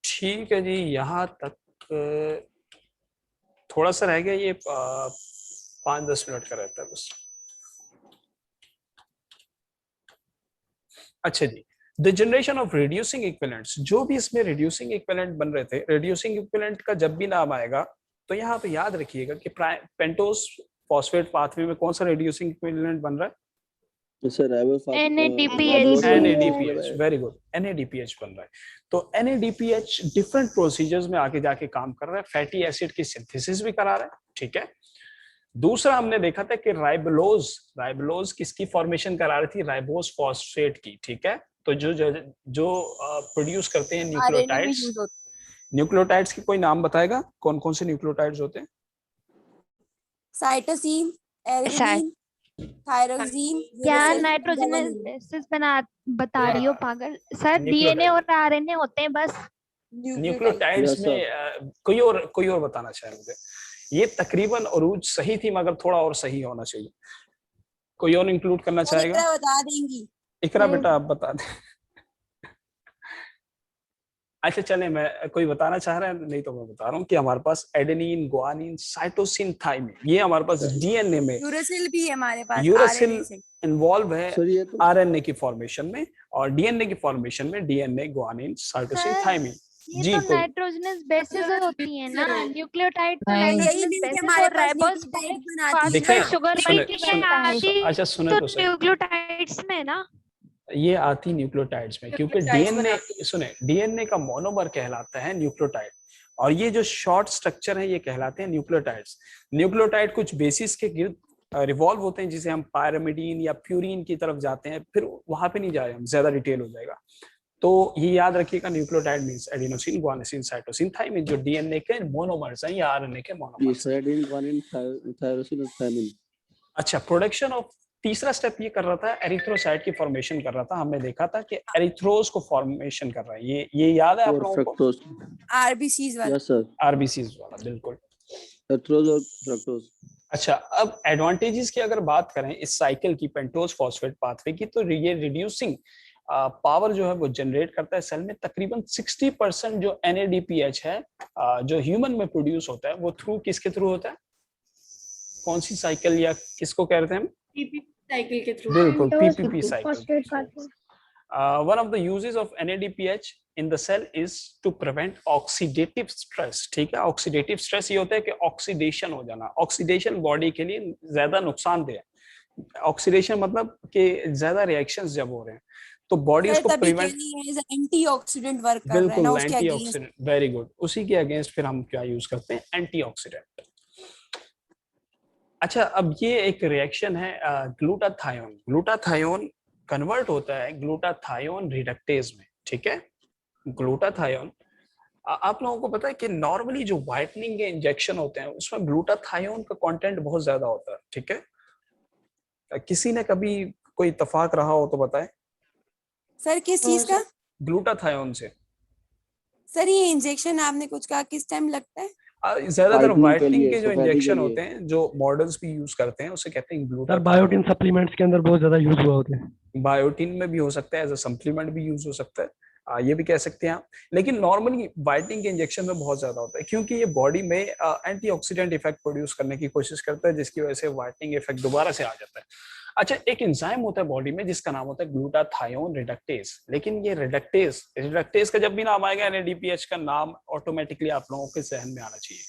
ठीक है जी, यहाँ तक थोड़ा सा रह गया, ये 5-10 मिनट का रहता है बस। अच्छा जी, the generation of reducing equivalents, जो भी इसमें रिड्यूसिंग इक्विवेलेंट बन रहे थे, रिड्यूसिंग इक्विवेलेंट का जब भी नाम आएगा तो यहाँ पे याद रखिएगा कि पेंटोज फॉस्फेट पाथवे में कौन सा रिड्यूसिंग इक्विवेलेंट बन रहा है? NADPH, वेरी गुड, NADPH बन रहा है। तो NADPH डिफरेंट प्रोसीजर्स में आगे जाके काम कर रहा है, फैटी एसिड की सिंथेसिस भी करा रहा है, ठीक है। दूसरा हमने देखा था कि राइबोलोज किसकी फॉर्मेशन करा रही थी? राइबोज फॉस्फेट की, ठीक है। तो जो प्रोड्यूस करते हैं न्यूक्लियोटाइड्स की कोई नाम बताएगा? कौन कौन से न्यूक्लियोटाइड्स होते हैं? साइटोसिन, एरिथ्रोइन, थायरोक्सिन। क्या नाइट्रोजनस बेसिस बता रही हो पागल? सर DNA और RNA होते हैं बस। न्यूक्लियोटाइड्स में कोई और बताना चाहे मुझे? ये तकरीबन अरूज सही थी मगर थोड़ा और सही होना चाहिए। कोई और इंक्लूड करना चाहेगा? इकरा बता देंगी। इकरा बेटा आप बता दे। अच्छा चले, मैं कोई बताना चाह रहा है? नहीं तो मैं बता रहा हूँ कि हमारे पास एडेनिन, गुआनिन, साइटोसिन, थाइमिन, ये हमारे पास DNA में। यूरासिल भी है हमारे पास। यूरासिल इन्वॉल्व है RNA की फॉर्मेशन में और DNA की फॉर्मेशन में DNA, गुआनिन, साइटोसिन, थाइमिन। ये तो नाइट्रोजनस बेसिस होती है ना, न्यूक्लियोटाइड तो नाइट्रोजनस बेसिस और राइबोज फॉस्फेट शुगर अच्छा सुनो तो सही, न्यूक्लियोटाइड्स में ना ये आती न्यूक्लियोटाइड्स में, क्योंकि DNA का मोनोमर कहलाता है न्यूक्लियोटाइड और ये जो शॉर्ट स्ट्रक्चर है ये कहलाते हैं न्यूक्लियोटाइड्स। न्यूक्लियोटाइड कुछ बेसिस के गिर्द रिवॉल्व होते हैं, जिसे हम पायरामिडीन या प्यूरिन की तरफ जाते हैं, फिर वहां पे नहीं जा रहे हम, ज्यादा डिटेल हो जाएगा। तो ये याद रखिएगा, nucleotide means adenosine, guanine, cytosine, thymine, जो DNA के मोनोमर्स हैं या RNA के मोनोमर्स। अच्छा, प्रोडक्शन ऑफ तीसरा स्टेप ये कर रहा था, एरिथ्रोसाइट की फॉर्मेशन कर रहा था। हमने देखा था कि एरिथ्रोज को फॉर्मेशन कर रहा है, ये याद है आप लोगों को? RBCs वाला। यस सर, RBCs वाला, बिल्कुल। एरिथ्रोज और फ्रक्टोज। अच्छा, अब एडवांटेजेस की अगर बात करें इस साइकिल की, पेंटोज फॉस्फेट पाथवे की, तो ये रिड्यूसिंग पावर जो है वो जनरेट करता है सेल में। तकरीबन 60% जो NADPH है जो ह्यूमन में प्रोड्यूस होता है, वो थ्रू किसके थ्रू होता है? कौन सी साइकिल या किसको कहते हैं हम? PPP साइकिल के थ्रू। बिल्कुल, PPP cycle. One of the uses of NADPH in the cell is to prevent oxidative stress, ठीक है। ऑक्सीडेटिव स्ट्रेस ये होता है कि ऑक्सीडेशन हो जाना। ऑक्सीडेशन बॉडी के लिए ज्यादा नुकसानदेह है। ऑक्सीडेशन मतलब कि ज्यादा रिएक्शंस जब हो रहे हैं तो बॉडी सर उसको तभी प्रिवेंट, कहनी है एंटीऑक्सीडेंट वर्क कर रहा है ना बिल्कुल उसके अगेंस्ट। एंटीऑक्सीडेंट, वेरी गुड, उसी के अगेंस्ट फिर हम क्या यूज करते हैं, एंटीऑक्सीडेंट। अच्छा, अब ये एक रिएक्शन है ग्लूटाथायोन। ग्लूटाथायोन कन्वर्ट होता है ग्लूटाथायोन रिडक्टेज में, ठीक है। ग्लूटाथायोन, आप लोगों को पता है कि नॉर्मली जो व्हाइटनिंग के इंजेक्शन होते हैं उसमें ग्लूटाथायोन का कंटेंट बहुत ज्यादा होता है, ठीक है। किसी ने कभी कोई इत्तेफाक रहा हो तो बताएं। सर किस चीज का? ग्लूटाथायोन से सर ये इंजेक्शन आपने कुछ कहा, किस टाइम लगता है? ज्यादातर Whitening के व्हाइटनिंग लिए, के जो सफेदी के इंजेक्शन लिए। होते हैं जो मॉडल्स भी यूज करते हैं उसे कहते हैं सर ग्लूटाथायोन। बायोटिन सप्लीमेंट्स के अंदर बहुत ज्यादा यूज हुआ होते हैं। बायोटिन में भी हो सकता है, एज अ सप्लीमेंट भी यूज हो सकता है, ये भी कह सकते हैं आप। लेकिन नॉर्मली व्हाइटनिंग के इंजेक्शन में बहुत ज्यादा होता है क्योंकि ये बॉडी में एंटीऑक्सीडेंट इफेक्ट प्रोड्यूस करने की कोशिश करता है, जिसकी वजह से व्हाइटनिंग इफेक्ट दोबारा से आ जाता है। अच्छा, एक एंजाइम होता है बॉडी में जिसका नाम होता है ग्लूटाथायोन रिडक्टेज। लेकिन ये रिडक्टेज का जब भी नाम आएगा NADPH का नाम ऑटोमेटिकली आप लोगों के जहन में आना चाहिए।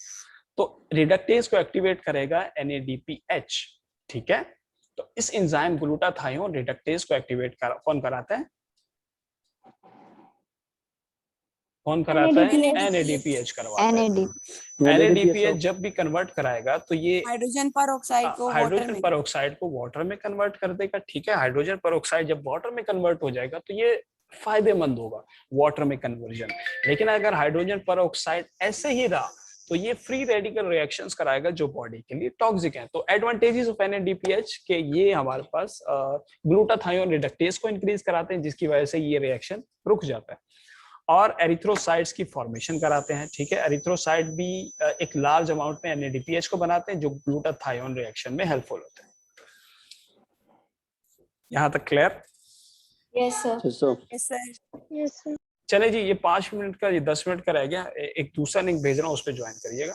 तो रिडक्टेज को एक्टिवेट करेगा NADPH, ठीक है। तो इस एंजाइम ग्लूटाथायोन रिडक्टेज को एक्टिवेट कौन कराता है? कौन कराता है? NADPH करवाता है। NADPH जब भी कन्वर्ट कराएगा तो ये हाइड्रोजन परऑक्साइड को वाटर हाइड्रोजन में। परऑक्साइड को वाटर में कन्वर्ट कर देगा, ठीक है। हाइड्रोजन परऑक्साइड जब वाटर में कन्वर्ट हो जाएगा तो ये फायदेमंद होगा वाटर में कन्वर्जन। लेकिन अगर हाइड्रोजन परऑक्साइड ऐसे ही रहा तो ये फ्री रेडिकल रिएक्शंस कराएगा जो बॉडी के लिए टॉक्सिक है। तो एडवांटेजेस ऑफ NADPH के ये हमारे पास ग्लूटाथायोन रिडक्टेज को इंक्रीज कराते हैं, जिसकी वजह से ये रिएक्शन रुक जाता है। और एरिथ्रोसाइट्स की फॉर्मेशन कराते हैं, ठीक है। एरिथ्रोसाइट भी एक लार्ज अमाउंट में NADPH को बनाते हैं जो ग्लूटाथायोन रिएक्शन में हेल्पफुल होते हैं। यहाँ तक clear? Yes sir. Yes sir. Yes sir. चले जी, ये 5 मिनट का, ये 10 मिनट का रह गया। एक दूसरा लिंक भेज रहा हूँ, उस पर ज्वाइन करिएगा।